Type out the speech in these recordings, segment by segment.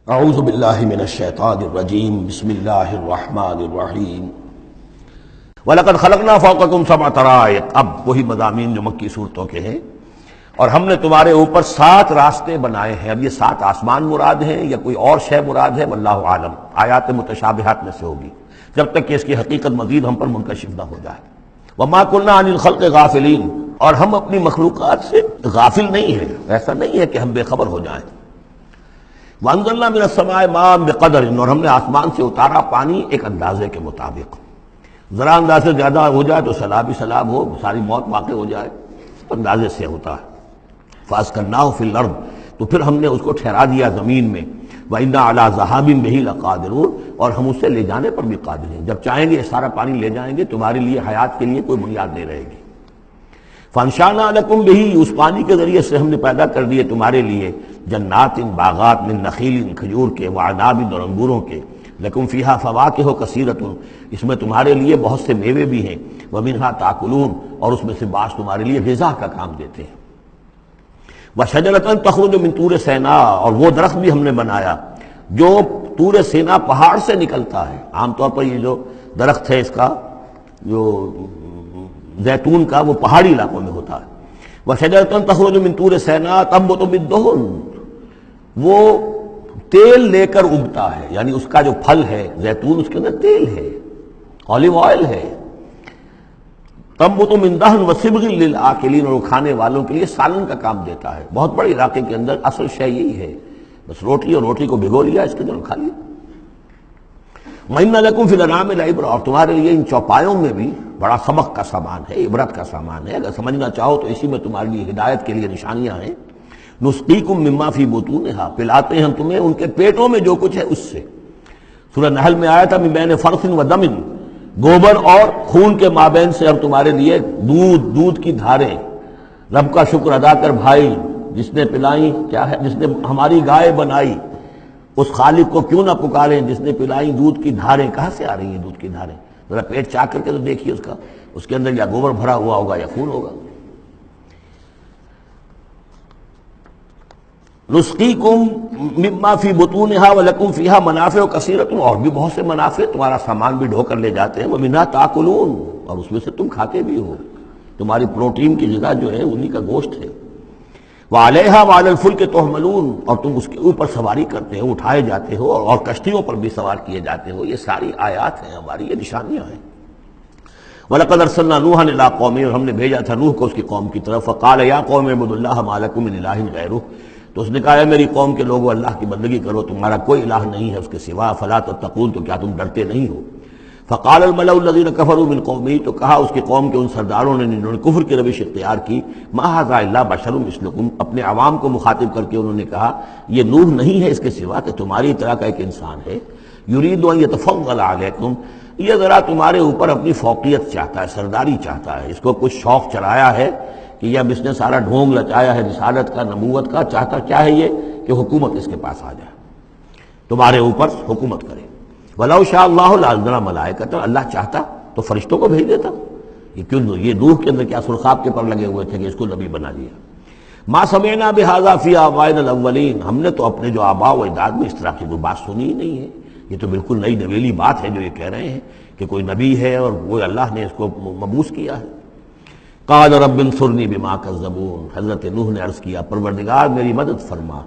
اعوذ باللہ من الشیطان الرجیم بسم اللہ الرحمن الرحیم وَلَقَدْ خَلَقْنَا فَوْقَكُمْ سَبْعَ طَرَائِقَ۔ اب وہی مضامین جو مکی صورتوں کے ہیں، اور ہم نے تمہارے اوپر 7 راستے بنائے ہیں۔ اب یہ 7 آسمان مراد ہیں یا کوئی اور شے مراد ہے، واللہ عالم، آیات متشابہات میں سے ہوگی جب تک کہ اس کی حقیقت مزید ہم پر منکشف نہ ہو جائے۔ وَمَا كُنَّا عَنِ الْخَلْقِ غَافِلِينَ، اور ہم اپنی مخلوقات سے غافل نہیں ہیں، ایسا نہیں ہے کہ ہم بے خبر ہو جائیں۔ وَأَنزَلْنَا مِنَ السَّمَاءِ مَاءً بِقَدَرٍ، اور ہم نے آسمان سے اتارا پانی ایک اندازے کے مطابق۔ ذرا اندازے زیادہ ہو جائے تو سیلاب ہی سیلاب ہو، ساری موت واقع ہو جائے، اندازے سے ہوتا ہے۔ فَأَسْكَنَّاهُ فِي الْأَرْضِ، تو پھر ہم نے اس کو ٹھہرا دیا زمین میں۔ وَإِنَّا عَلَىٰ ذَهَابٍ بِهِ لَقَادِرُونَ، اور ہم اسے لے جانے پر بھی قادر ہیں، جب چاہیں گے سارا پانی لے جائیں گے، تمہارے لیے حیات کے لیے کوئی بنیاد نہیں رہے گی۔ فَأَنشَأْنَا لَكُم بِهِ، اس پانی کے ذریعے سے ہم نے پیدا کر دیے تمہارے لیے جنات باغات من نخیل، کھجور کے، وعناب، اور انگوروں کے، لکم فیہا فواکہ کثیرۃ، اس میں تمہارے لیے بہت سے میوے بھی ہیں، ومنہا تاکلون، اور اس میں سے بعض تمہارے لیے غذا کا کام دیتے ہیں۔ وشجرۃ تخرج من طور سینا، اور وہ درخت بھی ہم نے بنایا جو طور سینا پہاڑ سے نکلتا ہے۔ عام طور پر یہ جو درخت ہے اس کا جو زیتون کا، وہ پہاڑی علاقوں میں ہوتا ہے۔ وشجرۃ تخرج من طور سینا تنبت بالدہن، وہ تیل لے کر اگتا ہے، یعنی اس کا جو پھل ہے زیتون، اس کے اندر تیل ہے، اولیو آئل ہے۔ تنبت من دہن وصبغ للآکلین، اور کھانے والوں کے لیے سالن کا کام دیتا ہے۔ بہت بڑے علاقے کے اندر اصل شے یہی ہے، بس روٹی، اور روٹی کو بھگو لیا، اس کے اندر کھا لیا۔ وَإِنَّ لَكُمْ فِي الْأَنْعَامِ لَعِبْرَةً، اور تمہارے لیے ان چوپایوں میں بھی بڑا سبق کا سامان ہے، عبرت کا سامان ہے، اگر سمجھنا چاہو تو اسی میں تمہارے لیے ہدایت کے لیے نشانیاں ہیں۔ نُسْقِيكُم مِّمَّا فِي بُطُونِهَا، پلاتے ہیں ہم تمہیں ان کے پیٹوں میں جو کچھ ہے اس سے۔ سورہ نحل میں آیا تھا مِن بَيْنِ فَرْثٍ وَدَمٍ، گوبر اور خون کے مابین سے ہم تمہارے لیے دودھ کی دھاریں۔ رب کا شکر ادا کر بھائی، جس نے پلائیں، کیا ہے، جس نے ہماری گائے بنائی، اس خالق کو کیوں نہ پکاریں جس نے پلائیں دودھ کی دھاریں۔ کہاں سے آ رہی ہیں دودھ کی دھاریں؟ ذرا پیٹ چاک کر کے تو دیکھیے اس کا، اس کے اندر یا گوبر بھرا ہوا ہوگا یا خون ہوگا۔ نسقیکم مما فی بطونها ولکم فیہا منافع کثیرۃ، اور بھی بہت سے منافع، تمہارا سامان بھی ڈھو کر لے جاتے ہیں۔ ومنہا تاکلون، اور اس میں سے تم کھاتے بھی ہو، تمہاری پروٹین کی غذا جو ہے انہی کا گوشت ہے۔ وعلیہا وعلی الفلک تحملون، اور تم اس کے اوپر سواری کرتے ہو، اٹھائے جاتے ہو، اور کشتیوں پر بھی سوار کیے جاتے ہو۔ یہ ساری آیات ہیں ہماری، یہ نشانیاں ہیں۔ وَلَقَدْ أَرْسَلْنَا نُوحًا إِلَىٰ قَوْمِهِ، اور ہم نے بھیجا تھا نوح کو اس کی قوم کی طرف۔ فَقَالَ يَا قَوْمِ اعْبُدُوا اللَّهَ مَا لَكُم مِّنْ إِلَٰهٍ غَيْرُهُ، تو اس نے کہا ہے میری قوم کے لوگوں، اللہ کی بندگی کرو، تمہارا کوئی الہ نہیں ہے اس کے سوا۔ فَلَا تَتَّقُونَ، تو کیا تم ڈرتے نہیں ہو؟ فَقَالَ الْمَلَأُ الَّذِينَ كَفَرُوا مِنْ قَوْمِهِ، تو کہا اس کی قوم کے ان سرداروں نے جنہوں نے کفر کی روش اختیار کی، مَا هَٰذَا إِلَّا بَشَرٌ مِثْلُكُمْ، اپنے عوام کو مخاطب کر کے انہوں نے کہا یہ نوح نہیں ہے اس کے سوا کہ تمہاری طرح کا ایک انسان ہے۔ يُرِيدُ أَن يَتَفَضَّلَ عَلَيْكُمْ، یہ ذرا تمہارے اوپر اپنی فوقیت چاہتا ہے، سرداری چاہتا ہے، اس کو کچھ شوق چڑھایا ہے کہ اب اس نے سارا ڈھونگ لچایا ہے رسالت کا، نبوت کا، چاہتا کیا ہے یہ کہ حکومت اس کے پاس آ جائے، تمہارے اوپر حکومت کرے۔ وَلَوْ شَاءَ اللَّهُ لَأَنزَلَ مَلَائِكَةً، اللہ چاہتا تو فرشتوں کو بھیج دیتا۔ یہ کیوں، یہ نوح کے اندر کیا سرخاب کے پر لگے ہوئے تھے کہ اس کو نبی بنا دیا۔ مَا سَمِعْنَا بِهَٰذَا فِي آبَائِنَا الْأَوَّلِينَ، ہم نے تو اپنے جو آباء و اجداد میں اس طرح کی کوئی بات سنی ہی نہیں ہے۔ یہ تو بالکل نئی نویلی بات ہے جو یہ کہہ رہے ہیں کہ کوئی نبی ہے اور وہ اللہ نے اس کو مبعوث کیا ہے۔ قال رب انصرنی بما کذبون، حضرت نوح نے عرض کیا پروردگار میری مدد فرما،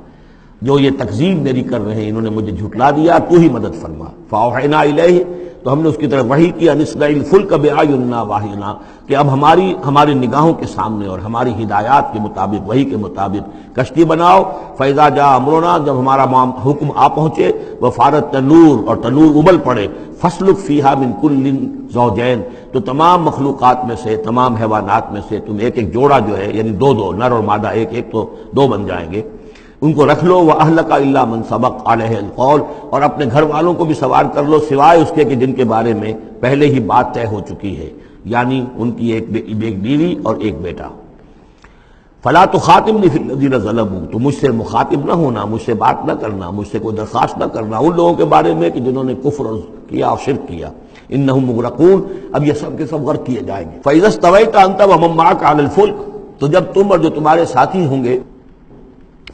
جو یہ تکذیب میری کر رہے ہیں، انہوں نے مجھے جھٹلا دیا، تو ہی مدد فرما۔ فاوحینا الیہ، تو ہم نے اس کی طرف وحی کیا، ان اصنع الفلک باعیننا واحینا، کہ اب ہماری نگاہوں کے سامنے اور ہماری ہدایات کے مطابق، وحی کے مطابق کشتی بناؤ۔ فاذا جاء امرنا، جب ہمارا حکم آ پہنچے، وفارت تنور، اور تنور ابل پڑے، فاسلک فیہا من کل زوجین، تو تمام مخلوقات میں سے، تمام حیوانات میں سے تم ایک ایک جوڑا جو ہے، یعنی دو نر اور مادہ ایک تو 2 بن جائیں گے، ان کو رکھ لو۔ وَأَهْلَكَ إِلَّا مَنْ سَبَقَ عَلَيْهِ الْقَوْلُ، اور اپنے گھر والوں کو بھی سوار کر لو سوائے اس کے کہ جن کے بارے میں پہلے ہی بات طے ہو چکی ہے، یعنی ان کی ایک بیوی اور ایک بیٹا۔ فَلَا تُخَاطِبْنِي فِي الَّذِينَ ظَلَمُوا، تو مجھ سے مخاطب نہ ہونا، مجھ سے بات نہ کرنا، مجھ سے کوئی درخواست نہ کرنا ان لوگوں کے بارے میں کہ جنہوں نے کفر کیا اور شرک کیا۔ إِنَّهُمْ مُغْرَقُونَ، اب یہ سب کے سب غرق کیے جائیں گے۔ فَإِذَا اسْتَوَيْتَ أَنْتَ وَمَن مَّعَكَ عَلَى الْفُلْكِ، تو جب تم اور جو تمہارے ساتھی ہوں گے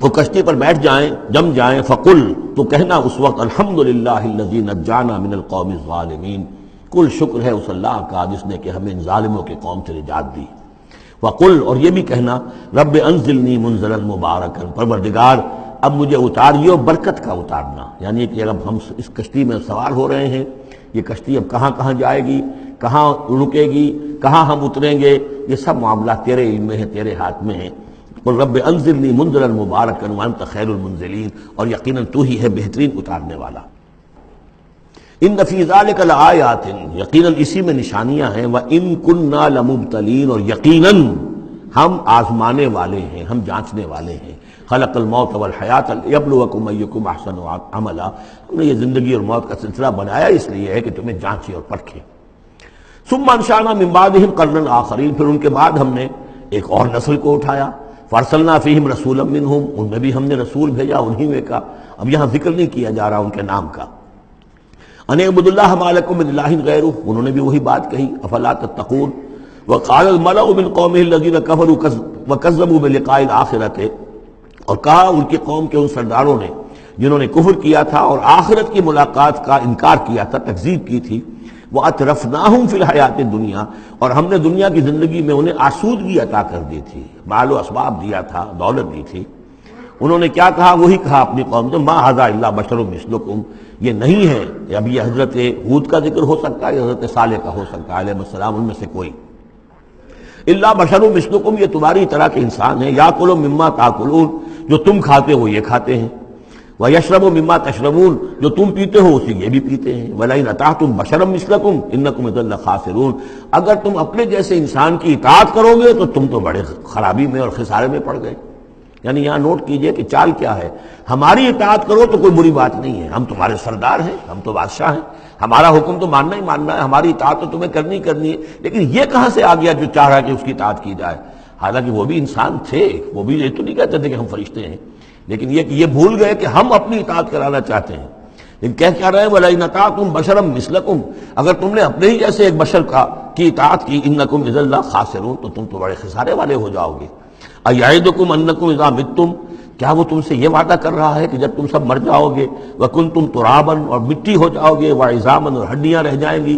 وہ کشتی پر بیٹھ جائیں، جم جائیں، فقل، تو کہنا اس وقت الحمدللہ الذی نجانا من القوم الظالمین، کل شکر ہے اس اللہ کا جس نے کہ ہمیں ان ظالموں کی قوم سے نجات دی۔ وقل، اور یہ بھی کہنا رب انزلنی منزلا مبارکا، پروردگار اب مجھے اتاریو برکت کا اتارنا، یعنی کہ اب ہم اس کشتی میں سوار ہو رہے ہیں، یہ کشتی اب کہاں کہاں جائے گی، کہاں رکے گی، کہاں ہم اتریں گے، یہ سب معاملات تیرے علم میں ہیں، تیرے ہاتھ میں ہیں۔ قل رب انزلنی منزلا مبارکا وانت خیر المنزلین، اور یقیناً تو ہی ہے بہترین اتارنے والا۔ ان فی ذلک لآیات، یقیناً اسی میں نشانیاں ہیں، وان کنا لمبتلین، اور یقیناً ہم آزمانے والے ہیں، ہم جانچنے والے ہیں۔ خلق الموت والحیات لیبلوکم ایکم احسن عملا، ہم نے یہ زندگی اور موت کا سلسلہ بنایا اس لیے ہے کہ تمہیں جانچے اور پرکھے۔ ثم انشأنا من بعدہم قرنا آخرین، پھر ان کے بعد ہم نے ایک اور نسل کو اٹھایا، فارسلنا فیہم رسولا منہم، ان میں بھی ہم نے رسول بھیجا انہی میں کا، اب یہاں ذکر نہیں کیا جا رہا ان کے نام کا۔ ان اعبدوا اللہ ما لکم من الہ غیرہ، انہوں نے بھی وہی بات کہی، افلا تتقون۔ وقال الملأ من قومه الذین کفروا وکذبوا بلقاء الآخرۃ، اور کہا ان کی قوم کے ان سرداروں نے جنہوں نے کفر کیا تھا اور آخرت کی ملاقات کا انکار کیا تھا، تکذیب کی تھی، وَأَتْرَفْنَاهُمْ فِي الْحَيَاةِ الدُّنْيَا، اور ہم نے دنیا کی زندگی میں انہیں آسودگی عطا کر دی تھی، مال و اسباب دیا تھا، دولت دی تھی۔ انہوں نے کیا کہا، وہی کہا اپنی قوم سے، مَا هَذَا إِلَّا بَشَرٌ مِثْلُكُمْ، یہ نہیں ہے، اب یہ حضرت ہود کا ذکر ہو سکتا ہے، حضرت صالح کا ہو سکتا ہے علیہ السلام، ان میں سے کوئی۔ الا بشر مثلکم، یہ تمہاری طرح کے انسان ہیں، یاکل مما تاکلون، جو تم کھاتے ہو یہ کھاتے ہیں، ویشرب مما تشربون، جو تم پیتے ہو اسی یہ بھی پیتے ہیں، ولئن اطعتم بشرا مثلکم انکم اذا لخاسرون، اگر تم اپنے جیسے انسان کی اطاعت کرو گے تو تم تو بڑے خرابی میں اور خسارے میں پڑ گئے۔ یعنی یہاں نوٹ کیجئے کہ چال کیا ہے، ہماری اطاعت کرو تو کوئی بری بات نہیں ہے، ہم تمہارے سردار ہیں، ہم تو بادشاہ ہیں، ہمارا حکم تو ماننا ہی ماننا ہے، ہماری اطاعت تو تمہیں کرنی کرنی ہے، لیکن یہ کہاں سے آ گیا جو چاہ رہا کہ اس کی اطاعت کی جائے؟ حالانکہ وہ بھی انسان تھے، وہ بھی یہ تو نہیں کہتے تھے کہ ہم فرشتے ہیں، لیکن یہ بھول گئے کہ ہم اپنی اطاعت کرانا چاہتے ہیں۔ لیکن کہہ کیا رہے ہیں، وَلَئِنْ أَطَعْتُمْ بَشَرًا مِثْلَكُمْ، اگر تم نے اپنے ہی جیسے ایک بشر کی اطاعت کی، إِنَّكُمْ إِذًا لَخَاسِرُونَ، تو تم تو بڑے خسارے والے ہو جاؤ گے۔ أَيَعِدُكُمْ أَنَّكُمْ إِذَا مِتُّمْ، کیا وہ تم سے یہ وعدہ کر رہا ہے کہ جب تم سب مر جاؤ گے، وَكُنْتُمْ تُرَابًا، اور مٹی ہو جاؤ گے، وَعِظَامًا، اور ہڈیاں رہ جائیں گی،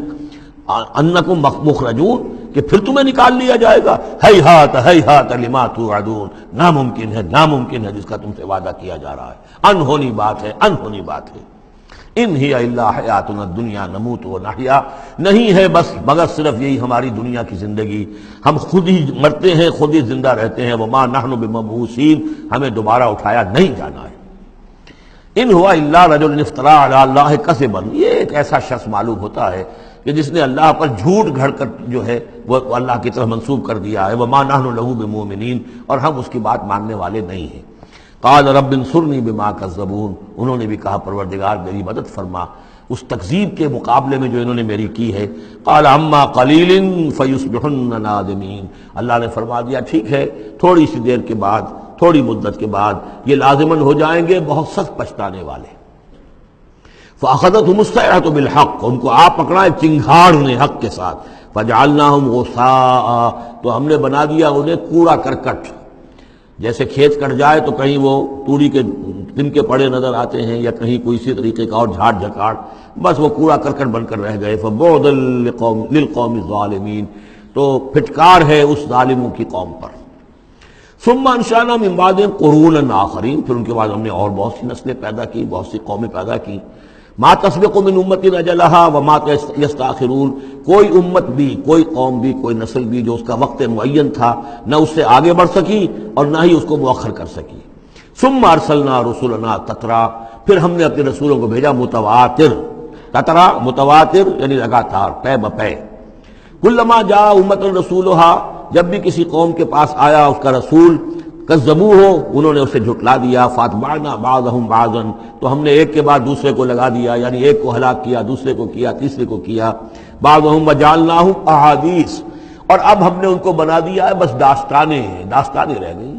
أَنَّكُمْ مُخْرَجُونَ، کہ پھر تمہیں نکال لیا جائے گا، ہیہات ہیہات لما توعدون، ناممکن ہے، ناممکن ہے جس کا تم سے وعدہ کیا جا رہا ہے، انہونی بات ہے، انہونی بات ہے۔ ان ہی الا حیاتنا الدنیا نموت و نحیا، نہیں ہے بس مگر صرف یہی ہماری دنیا کی زندگی، ہم خود ہی مرتے ہیں، خود ہی زندہ رہتے ہیں، وما نحن بمبعوثین، ہمیں دوبارہ اٹھایا نہیں جانا ہے۔ ان ہوا الا رجل افترا علی اللہ کذبا، یہ ایک ایسا شخص معلوم ہوتا ہے کہ جس نے اللہ پر جھوٹ گھڑ کر جو ہے وہ اللہ کی طرف منسوب کر دیا ہے، وما نحن له بمؤمنین، اور ہم اس کی بات ماننے والے نہیں ہیں۔ قال رب انصرنی بما کذبون، انہوں نے بھی کہا پروردگار میری مدد فرما اس تکذیب کے مقابلے میں جو انہوں نے میری کی ہے۔ قال اما قلیل فیصبحن نادمین، اللہ نے فرما دیا ٹھیک ہے، تھوڑی سی دیر کے بعد، تھوڑی مدت کے بعد یہ لازماً ہو جائیں گے بہت سخت پچھتانے والے۔ فاخذتهم الصیحۃ بالحق، ان کو آ پکڑا ایک چنگھاڑ نے حق کے ساتھ، فجعلناہم غثاء، تو ہم نے بنا دیا انہیں کوڑا کرکٹ، جیسے کھیت کٹ جائے تو کہیں وہ توڑی کے تنکے پڑے نظر آتے ہیں یا کہیں کوئی اسی طریقے کا اور جھاڑ جھکاڑ، بس وہ کوڑا کرکٹ بن کر رہ گئے۔ فبعدا للقوم الظالمین، تو پھٹکار ہے اس ظالموں کی قوم پر۔ ثم انشأنا من بعدهم قرونا آخرین، پھر ان کے بعد ہم نے اور بہت سی نسلیں پیدا کی، بہت سی قومیں پیدا کی۔ ما تسبق من امت اجلها وما یستاخرون، کوئی امت بھی، کوئی قوم بھی، کوئی نسل بھی جو اس کا وقت معین تھا نہ اس سے آگے بڑھ سکی اور نہ ہی اس کو مؤخر کر سکی۔ ثم ارسلنا رسلنا تترا، پھر ہم نے اپنے رسولوں کو بھیجا متواتر، تترا متواتر یعنی لگاتار، پے بپے۔ کلما جاء امۃ رسولها، جب بھی کسی قوم کے پاس آیا اس کا رسول، کذبوہ، انہوں نے اسے جھٹلا دیا، فاتبعنا بعضهم بعضا، تو ہم نے ایک کے بعد دوسرے کو لگا دیا، یعنی ایک کو ہلاک کیا، دوسرے کو کیا، تیسرے کو کیا۔ بعضهم وجعلناهم احادیث، اور اب ہم نے ان کو بنا دیا ہے بس داستانیں رہ گئی۔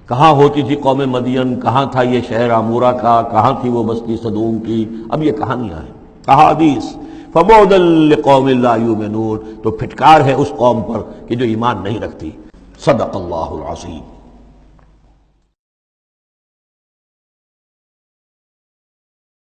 کہاں ہوتی تھی قوم مدین، کہاں تھا یہ شہر عمورہ کا، کہاں تھی وہ بستی صدوم کی، اب یہ کہانیاں ہیں، احادیث۔ فبعدا لقوم لا یؤمنون، تو پھٹکار ہے اس قوم پر کہ جو ایمان نہیں رکھتی۔ صدق اللہ العظیم۔